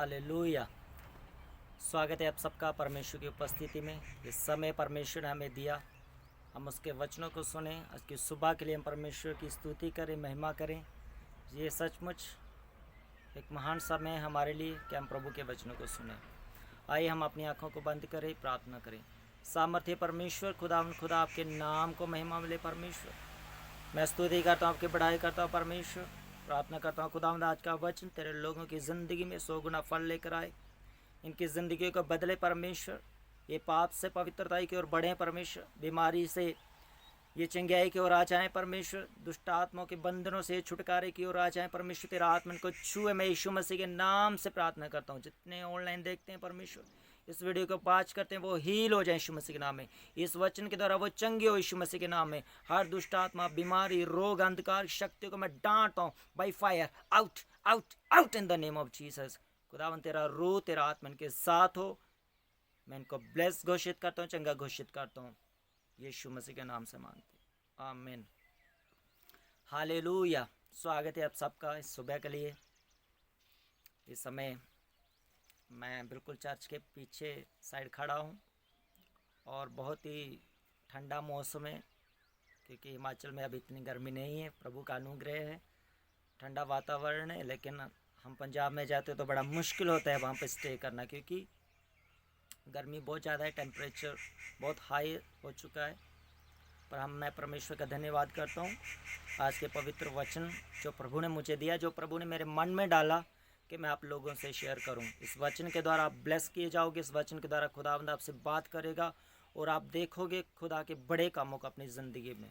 Hallelujah. स्वागत है आप सबका परमेश्वर की उपस्थिति में। इस समय परमेश्वर ने हमें दिया, हम उसके वचनों को सुने। आज की सुबह के लिए हम परमेश्वर की स्तुति करें, महिमा करें। ये सचमुच एक महान समय है हमारे लिए कि हम प्रभु के वचनों को सुने। आइए हम अपनी आंखों को बंद करें, प्रार्थना करें। सामर्थ्य परमेश्वर, खुदा आपके नाम को महिमा मिले परमेश्वर। मैं स्तुति करता हूँ, आपकी बढ़ाई करता हूँ परमेश्वर। प्रार्थना करता हूँ खुदा आज का वचन तेरे लोगों की ज़िंदगी में 100 गुना फल लेकर आए, इनकी ज़िंदगी को बदले परमेश्वर। ये पाप से पवित्रता की ओर बढ़ें परमेश्वर, बीमारी से ये चंगाई की ओर आ जाएँ परमेश्वर, दुष्ट आत्माओं के बंधनों से छुटकारे की ओर आ जाएँ परमेश्वर। तेरा आत्मा को छुए, मैं यीशु मसीह के नाम से प्रार्थना करता हूँ। जितने ऑनलाइन देखते हैं परमेश्वर, इस वीडियो को वाच करते हैं, वो हील हो जाए यीशु मसीह के नाम में। इस वचन के द्वारा वो चंगे हो यीशु मसीह के नाम में। हर दुष्ट आत्मा, बीमारी, रोग, अंधकार शक्तियों को मैं डांटता हूँ by fire, out out out in the name of Jesus. खुदावन तेरा रूह, तेरा आत्मा इनके साथ हो। मैं इनको ब्लेस घोषित करता हूँ, चंगा घोषित करता हूँ, यीशु मसीह के नाम से मांगते, आमीन। हालेलुया। स्वागत है आप सबका इस सुबह के लिए। इस समय मैं बिल्कुल चर्च के पीछे साइड खड़ा हूँ और बहुत ही ठंडा मौसम है, क्योंकि हिमाचल में अभी इतनी गर्मी नहीं है। प्रभु का अनुग्रह है, ठंडा वातावरण है। लेकिन हम पंजाब में जाते तो बड़ा मुश्किल होता है वहाँ पे स्टे करना, क्योंकि गर्मी बहुत ज़्यादा है, टेम्परेचर बहुत हाई हो चुका है। पर मैं परमेश्वर का धन्यवाद करता हूँ आज के पवित्र वचन जो प्रभु ने मुझे दिया, जो प्रभु ने मेरे मन में डाला कि मैं आप लोगों से शेयर करूं। इस वचन के द्वारा आप ब्लेस किए जाओगे। इस वचन के द्वारा खुदावंद आपसे बात करेगा और आप देखोगे खुदा के बड़े कामों को अपनी ज़िंदगी में।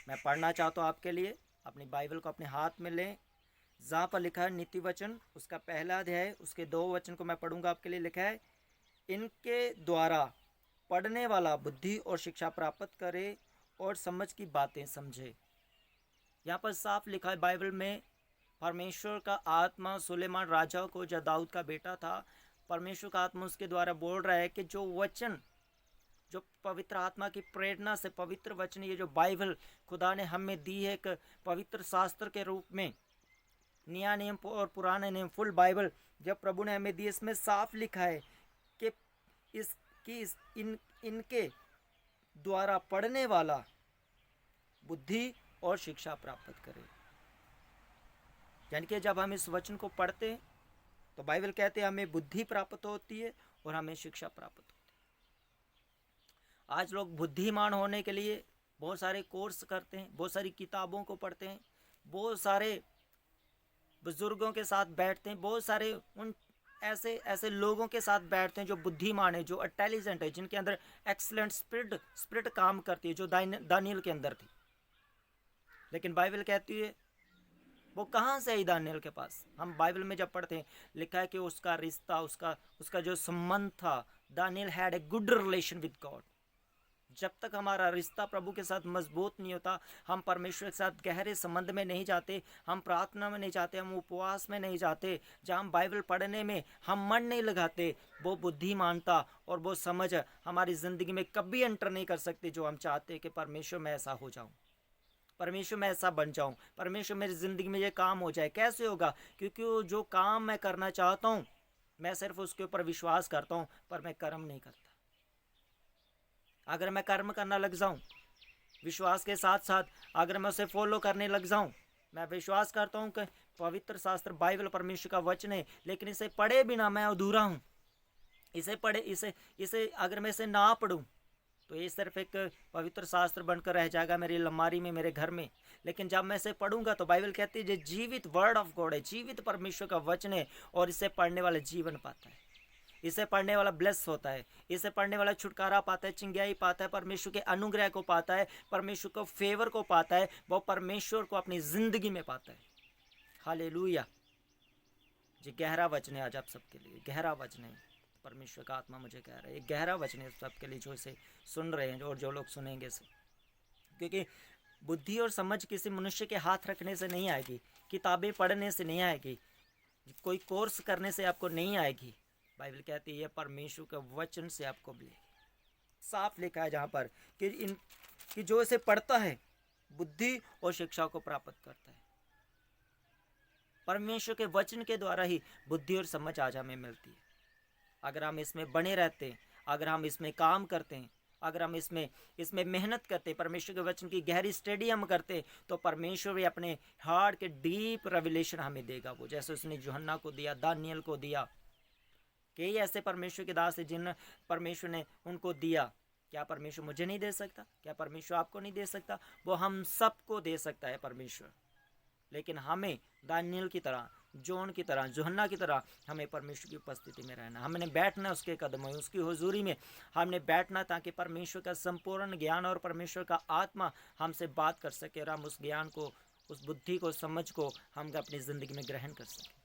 मैं पढ़ना चाहता हूँ आपके लिए। अपनी बाइबल को अपने हाथ में लें। जहाँ पर लिखा है नीति वचन, उसका पहला अध्याय, उसके 2 वचन को मैं पढ़ूंगा आपके लिए। लिखा है, इनके द्वारा पढ़ने वाला बुद्धि और शिक्षा प्राप्त करे और समझ की बातें समझे। यहाँ पर साफ लिखा है बाइबल में, परमेश्वर का आत्मा सुलेमान राजा को, जो दाऊद का बेटा था, परमेश्वर का आत्मा उसके द्वारा बोल रहा है कि जो वचन, जो पवित्र आत्मा की प्रेरणा से पवित्र वचन, ये जो बाइबल खुदा ने हमें दी है एक पवित्र शास्त्र के रूप में, नया नियम और पुराना नियम, फुल बाइबल जब प्रभु ने हमें दी, इसमें साफ लिखा है कि इनके द्वारा पढ़ने वाला बुद्धि और शिक्षा प्राप्त करे। यानी कि जब हम इस वचन को पढ़ते हैं तो बाइबल कहते हैं हमें बुद्धि प्राप्त होती है और हमें शिक्षा प्राप्त होती है। आज लोग बुद्धिमान होने के लिए बहुत सारे कोर्स करते हैं, बहुत सारी किताबों को पढ़ते हैं, बहुत सारे बुजुर्गों के साथ बैठते हैं, बहुत सारे उन ऐसे लोगों के साथ बैठते हैं जो बुद्धिमान है, जो इंटेलिजेंट है, जिनके अंदर एक्सीलेंट स्पिरिट काम करती है, जो दानियल के अंदर थी। लेकिन बाइबल कहती है वो कहाँ से आई दानियल के पास। हम बाइबल में जब पढ़ते हैं लिखा है कि उसका रिश्ता, उसका जो संबंध था, Daniel had a good relation with God. जब तक हमारा रिश्ता प्रभु के साथ मजबूत नहीं होता, हम परमेश्वर के साथ गहरे संबंध में नहीं जाते, हम प्रार्थना में नहीं जाते, हम उपवास में नहीं जाते, जहाँ हम बाइबल पढ़ने में हम मन नहीं लगाते, वो बुद्धिमानता और वो समझ हमारी ज़िंदगी में कभी एंटर नहीं कर सकते जो हम चाहते हैं कि परमेश्वर मैं ऐसा हो जाऊँ, परमेश्वर मैं ऐसा बन जाऊं, परमेश्वर मेरी ज़िंदगी में ये काम हो जाए। कैसे होगा? क्योंकि वो जो काम मैं करना चाहता हूँ मैं सिर्फ उसके ऊपर विश्वास करता हूँ, पर मैं कर्म नहीं करता। अगर मैं कर्म करना लग जाऊँ विश्वास के साथ साथ, अगर मैं उसे फॉलो करने लग जाऊँ, मैं विश्वास करता हूँ कि पवित्र शास्त्र बाइबल परमेश्वर का वचन है, लेकिन इसे पढ़े बिना मैं अधूरा हूँ। इसे अगर मैं इसे ना पढ़ूँ तो ये सिर्फ एक पवित्र शास्त्र बनकर रह जाएगा मेरी अलमारी में, मेरे घर में। लेकिन जब मैं इसे पढ़ूंगा तो बाइबल कहती है ये जीवित वर्ड ऑफ गॉड है, जीवित परमेश्वर का वचन है, और इसे पढ़ने वाला जीवन पाता है, इसे पढ़ने वाला ब्लेस होता है, इसे पढ़ने वाला छुटकारा पाता है, चिंगाई पाता है, परमेश्वर के अनुग्रह को पाता है, परमेश्वर को फेवर को पाता है, वो परमेश्वर को अपनी ज़िंदगी में पाता है। हालेलुया। जी गहरा वचन है आज आप सबके लिए, गहरा वचन है। परमेश्वर का आत्मा मुझे कह रहा है, एक गहरा वचन है सबके लिए जो इसे सुन रहे हैं और जो लोग सुनेंगे इसे। क्योंकि बुद्धि और समझ किसी मनुष्य के हाथ रखने से नहीं आएगी, किताबें पढ़ने से नहीं आएगी, कोई कोर्स करने से आपको नहीं आएगी। बाइबल कहती है परमेश्वर के वचन से आपको मिलेगी। साफ लिखा है जहाँ पर कि जो इसे पढ़ता है बुद्धि और शिक्षा को प्राप्त करता है। परमेश्वर के वचन के द्वारा ही बुद्धि और समझ आज हमें मिलती है। अगर हम इसमें बने रहते हैं, अगर हम इसमें काम करते हैं, अगर हम इसमें मेहनत करते, परमेश्वर के वचन की गहरी स्टडी हम करते, तो परमेश्वर भी अपने हार्ट के डीप रेवलेशन हमें देगा। वो जैसे उसने यूहन्ना को दिया, दानियल को दिया, कई ऐसे परमेश्वर के दास हैं जिन परमेश्वर ने उनको दिया। क्या परमेश्वर मुझे नहीं दे सकता? क्या परमेश्वर आपको नहीं दे सकता? वो हम सबको दे सकता है परमेश्वर। लेकिन हमें दानियल की तरह, जॉन की तरह, यूहन्ना की तरह हमें परमेश्वर की उपस्थिति में रहना, हमने बैठना उसके कदमों में, उसकी हुजूरी में हमने बैठना, ताकि परमेश्वर का संपूर्ण ज्ञान और परमेश्वर का आत्मा हमसे बात कर सके और हम उस ज्ञान को, उस बुद्धि को, समझ को हम अपनी ज़िंदगी में ग्रहण कर सकें।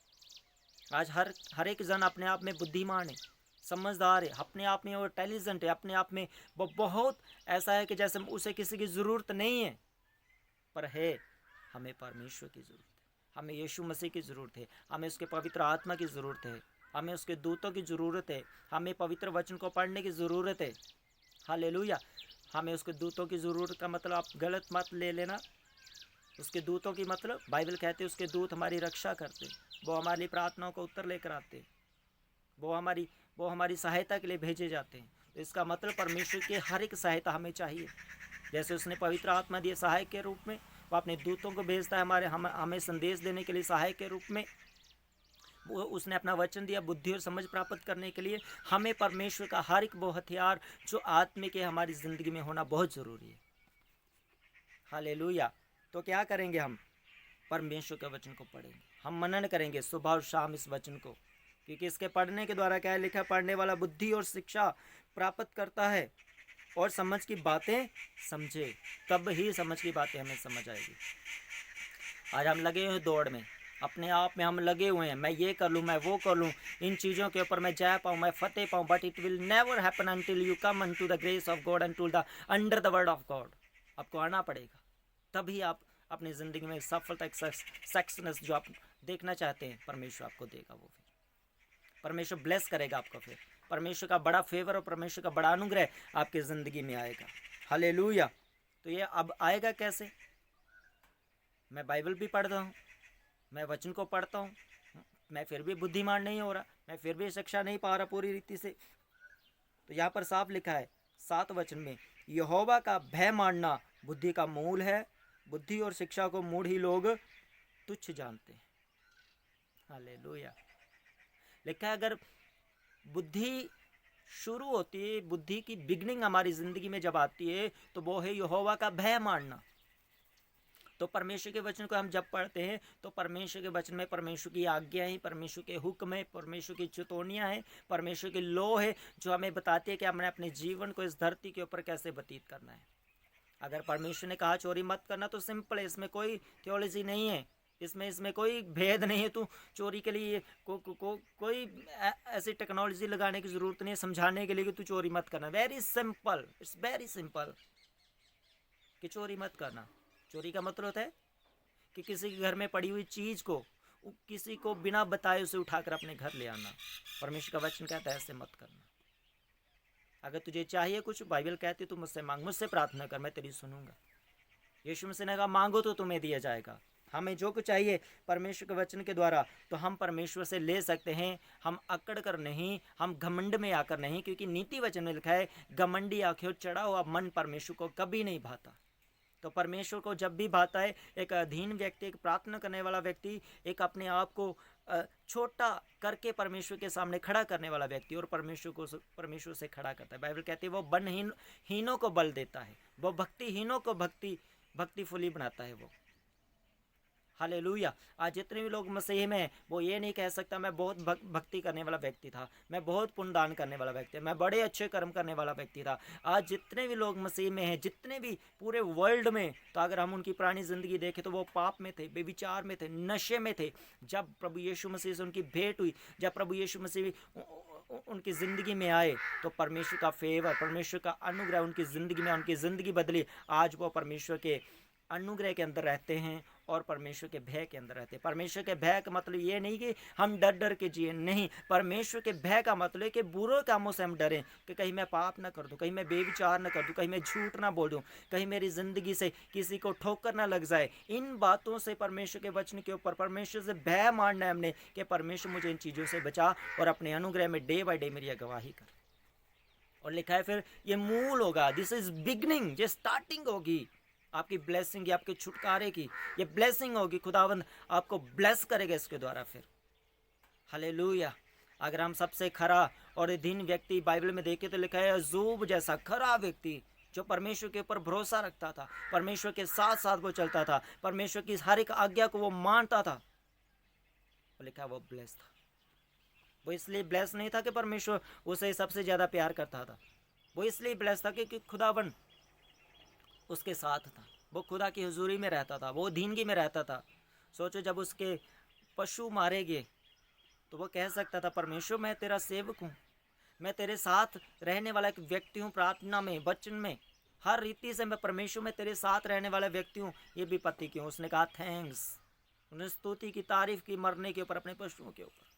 आज हर एक जन अपने आप में बुद्धिमान है, समझदार है, अपने आप में वो इंटेलिजेंट है, अपने आप में वो बहुत ऐसा है कि जैसे उसे किसी की ज़रूरत नहीं है। पर है, हमें परमेश्वर की ज़रूरत है, हमें यीशु मसीह की ज़रूरत है, हमें उसके पवित्र आत्मा की ज़रूरत है, हमें उसके दूतों की ज़रूरत है, हमें पवित्र वचन को पढ़ने की ज़रूरत है। हालेलुया। हमें उसके दूतों की ज़रूरत का मतलब आप गलत मत ले लेना। उसके दूतों की मतलब बाइबल कहते हैं उसके दूत हमारी रक्षा करते, वो हमारी प्रार्थनाओं को उत्तर लेकर आते, वो हमारी सहायता के लिए भेजे जाते हैं। तो इसका मतलब परमेश्वर की हर एक सहायता हमें चाहिए। जैसे उसने पवित्र आत्मा दिए सहायक के रूप में, वो अपने दूतों को भेजता है हमें संदेश देने के लिए सहायक के रूप में। वो उसने अपना वचन दिया बुद्धि और समझ प्राप्त करने के लिए। हमें परमेश्वर का हर एक वो हथियार जो आत्मिक है हमारी ज़िंदगी में होना बहुत ज़रूरी है। हालेलुया। तो क्या करेंगे? हम परमेश्वर के वचन को पढ़ेंगे, हम मनन करेंगे सुबह और शाम इस वचन को, क्योंकि इसके पढ़ने के द्वारा क्या लिखा है? पढ़ने वाला बुद्धि और शिक्षा प्राप्त करता है और समझ की बातें समझे, तब ही समझ की बातें हमें समझ आएगी। आज हम लगे हुए दौड़ में, अपने आप में हम लगे हुए हैं, मैं ये कर लूँ, मैं वो कर लूँ, इन चीज़ों के ऊपर मैं जा पाऊँ, मैं फतेह पाऊँ, but it will never happen until you come unto the grace of God and to the under the word of God. आपको आना पड़ेगा, तभी आप अपनी ज़िंदगी में सफलता, सक्सेस जो आप देखना चाहते हैं परमेश्वर आपको देगा। वो फिर परमेश्वर ब्लेस करेगा आपको, फिर परमेश्वर का बड़ा फेवर और परमेश्वर का बड़ा अनुग्रह आपकी ज़िंदगी में आएगा। हालेलुया। तो ये अब आएगा कैसे? मैं बाइबल भी पढ़ता हूँ, मैं वचन को पढ़ता हूँ, मैं फिर भी बुद्धिमान नहीं हो रहा, मैं फिर भी शिक्षा नहीं पा रहा पूरी रीति से। तो यहाँ पर साफ लिखा है 7 वचन में, यहोवा का भय मानना बुद्धि का मूल है, बुद्धि और शिक्षा को मूढ़ ही लोग तुच्छ जानते हैं। हालेलुया। लिखा है अगर बुद्धि शुरू होती है, बुद्धि की बिगनिंग हमारी ज़िंदगी में जब आती है, तो वो है यहोवा का भय मानना। तो परमेश्वर के वचन को हम जब पढ़ते हैं तो परमेश्वर के वचन में परमेश्वर की आज्ञा है, परमेश्वर के हुक्म है, परमेश्वर की चेतावनियाँ हैं, परमेश्वर की लौ है जो हमें बताती है कि हमने अपने जीवन को इस धरती के ऊपर कैसे व्यतीत करना है। अगर परमेश्वर ने कहा चोरी मत करना तो सिंपल है, इसमें कोई थियोलॉजी नहीं है, इसमें कोई भेद नहीं है। तू चोरी के लिए कोई ऐसी टेक्नोलॉजी लगाने की ज़रूरत नहीं है समझाने के लिए कि तू चोरी मत करना। Very simple, it's very simple कि चोरी मत करना। चोरी का मतलब होता है कि किसी के घर में पड़ी हुई चीज़ को किसी को बिना बताए उसे उठाकर अपने घर ले आना। परमेश्वर का वचन कहता है ऐसे मत करना। अगर तुझे चाहिए कुछ, बाइबल कहती तू मुझसे मांग, मुझसे प्रार्थना कर, मैं तेरी सुनूंगा। यीशु मसीह ने कहा मांगो तो तुम्हें दिया जाएगा। हमें जो कुछ चाहिए परमेश्वर के वचन के द्वारा तो हम परमेश्वर से ले सकते हैं। हम अकड़ कर नहीं, हम घमंड में आकर नहीं, क्योंकि नीति वचन में लिखा है घमंडी आंखें चढ़ा हुआ मन परमेश्वर को कभी नहीं भाता। तो परमेश्वर को जब भी भाता है, एक अधीन व्यक्ति, एक प्रार्थना करने वाला व्यक्ति, एक अपने आप को छोटा करके परमेश्वर के सामने खड़ा करने वाला व्यक्ति, और परमेश्वर से खड़ा करता है। बाइबल कहती है वो हीनों को बल देता है, वो भक्तिहीनों को भक्तिफुली बनाता है वो। हालेलुया। आज जितने भी लोग मसीह में हैं वो ये नहीं कह सकता मैं बहुत भक्ति करने वाला व्यक्ति था, मैं बहुत पुण्यदान करने वाला व्यक्ति, मैं बड़े अच्छे कर्म करने वाला व्यक्ति था। आज जितने भी लोग मसीह में हैं, जितने भी पूरे वर्ल्ड में, तो अगर हम उनकी पुरानी ज़िंदगी देखें तो वो पाप में थे, बेविचार में थे, नशे में थे। जब प्रभु यीशु मसीह से उनकी भेंट हुई, जब प्रभु यीशु मसीह उनकी ज़िंदगी में आए, तो परमेश्वर का फेवर, परमेश्वर का अनुग्रह उनकी ज़िंदगी में, उनकी ज़िंदगी बदली। आज वो परमेश्वर के अनुग्रह के अंदर रहते हैं और परमेश्वर के भय के अंदर रहते हैं। परमेश्वर के भय का मतलब ये नहीं कि हम डर डर के जिए, नहीं। परमेश्वर के भय का मतलब है कि बुरे कामों से हम डरें, कि कहीं मैं पाप ना कर दूं, कहीं मैं बेविचार ना कर दूं, कहीं मैं झूठ ना बोल दूं, कहीं मेरी ज़िंदगी से किसी को ठोकर ना लग जाए। इन बातों से परमेश्वर के वचन के ऊपर परमेश्वर से भय मानना है हमने कि परमेश्वर मुझे इन चीज़ों से बचा और अपने अनुग्रह में डे बाय डे मेरी अगवाही कर। और लिखा है फिर ये मूल होगा, दिस इज बिगनिंग, ये स्टार्टिंग होगी आपकी ब्लेसिंग, आपके छुटकारे की ये ब्लेसिंग होगी। खुदावंद आपको ब्लेस करेगा इसके द्वारा फिर। हालेलुया। अगर हम सबसे खरा और दीन व्यक्ति बाइबल में देखें तो लिखा है अय्यूब जैसा खरा व्यक्ति जो परमेश्वर के ऊपर भरोसा रखता था, परमेश्वर के साथ साथ वो चलता था, परमेश्वर की हर एक आज्ञा को वो मानता था, वो लिखा वो ब्लेस था। वो इसलिए ब्लेस नहीं था कि परमेश्वर उसे सबसे ज़्यादा प्यार करता था, वो इसलिए ब्लेस था कि खुदावन उसके साथ था, वो खुदा की हुजूरी में रहता था, वो दीनगी में रहता था। सोचो जब उसके पशु मारे गए तो वो कह सकता था परमेश्वर मैं तेरा सेवक हूँ, मैं तेरे साथ रहने वाला एक व्यक्ति हूँ, प्रार्थना में वचन में हर रीति से मैं परमेश्वर में तेरे साथ रहने वाला व्यक्ति हूँ, ये भी पति क्यों। उसने कहा थैंक्स, उन्हें स्तुति की तारीफ की मरने के ऊपर, अपने पशुओं के ऊपर।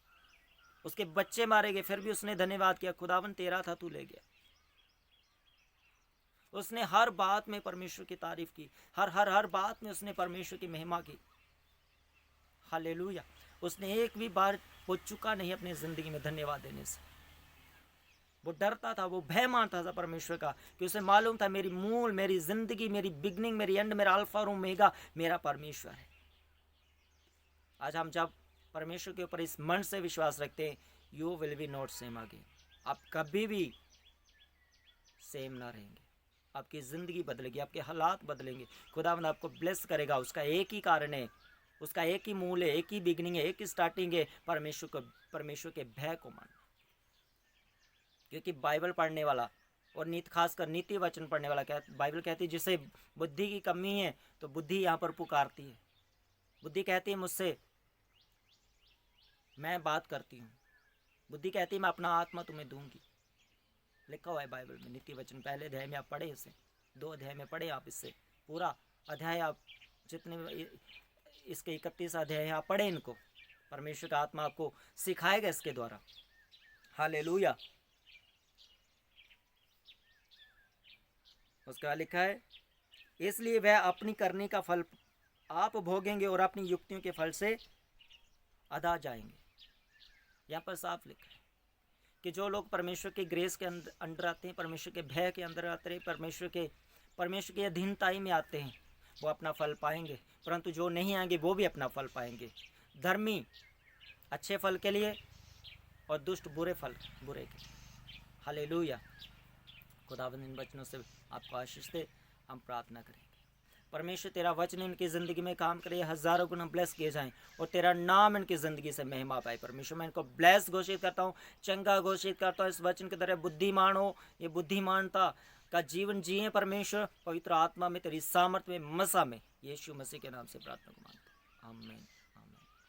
उसके बच्चे मारे गए फिर भी उसने धन्यवाद किया, खुदावन तेरा था तू ले गया। उसने हर बात में परमेश्वर की तारीफ की, हर बात में उसने परमेश्वर की महिमा की। हालेलुया। उसने एक भी बार वो चुका नहीं अपनी जिंदगी में धन्यवाद देने से। वो डरता था, वो भय मानता था परमेश्वर का, कि उसे मालूम था मेरी मूल, मेरी जिंदगी, मेरी बिगनिंग, मेरी एंड, मेरा अल्फा और ओमेगा मेरा परमेश्वर है। आज हम जब परमेश्वर के ऊपर इस मन से विश्वास रखते हैं, you will be not same again, आप कभी भी सेम ना रहेंगे, आपकी ज़िंदगी बदलेगी, आपके हालात बदलेंगे, खुदावंद आपको ब्लेस करेगा। उसका एक ही कारण है, उसका एक ही मूल है, एक ही बिगनिंग है, एक ही स्टार्टिंग है, परमेश्वर के भय को मानना। क्योंकि बाइबल पढ़ने वाला और खासकर नीति वचन पढ़ने वाला, बाइबल कहती है जिसे बुद्धि की कमी है तो बुद्धि यहाँ पर पुकारती है, बुद्धि कहती है मुझसे मैं बात करती हूँ, बुद्धि कहती है मैं अपना आत्मा तुम्हें दूंगी। लिखा हुआ है बाइबल में, नीति वचन पहले अध्याय में आप पढ़े, इसे 2 अध्याय में पढ़े आप, इससे पूरा अध्याय आप जितने इसके 31 अध्याय आप पढ़े, इनको परमेश्वर का आत्मा आपको सिखाएगा इसके द्वारा। हालेलुया। उसका लिखा है इसलिए वह अपनी करने का फल आप भोगेंगे और अपनी युक्तियों के फल से अदा जाएंगे। यहाँ पर साफ लिखा है कि जो लोग परमेश्वर के ग्रेस के अंदर आते हैं, परमेश्वर के भय के अंदर आते हैं, परमेश्वर के अधीनताई में आते हैं, वो अपना फल पाएंगे। परंतु जो नहीं आएंगे वो भी अपना फल पाएंगे। धर्मी अच्छे फल के लिए और दुष्ट बुरे फल बुरे के। हालेलुया। खुदावंद इन वचनों से आपको आशीष दे। हम प्रार्थना करेंगे, परमेश्वर तेरा वचन इनकी ज़िंदगी में काम करे, हज़ारों गुना ब्लेस किए जाएं और तेरा नाम इनकी ज़िंदगी से महिमा पाए। परमेश्वर मैं इनको ब्लेस घोषित करता हूँ, चंगा घोषित करता हूँ। इस वचन के द्वारा बुद्धिमान हो, ये बुद्धिमानता का जीवन जिए परमेश्वर, पवित्र आत्मा में तेरी सामर्थ में मसा में, यीशु मसीह के नाम से प्रार्थना को मांगते हैं, आमीन।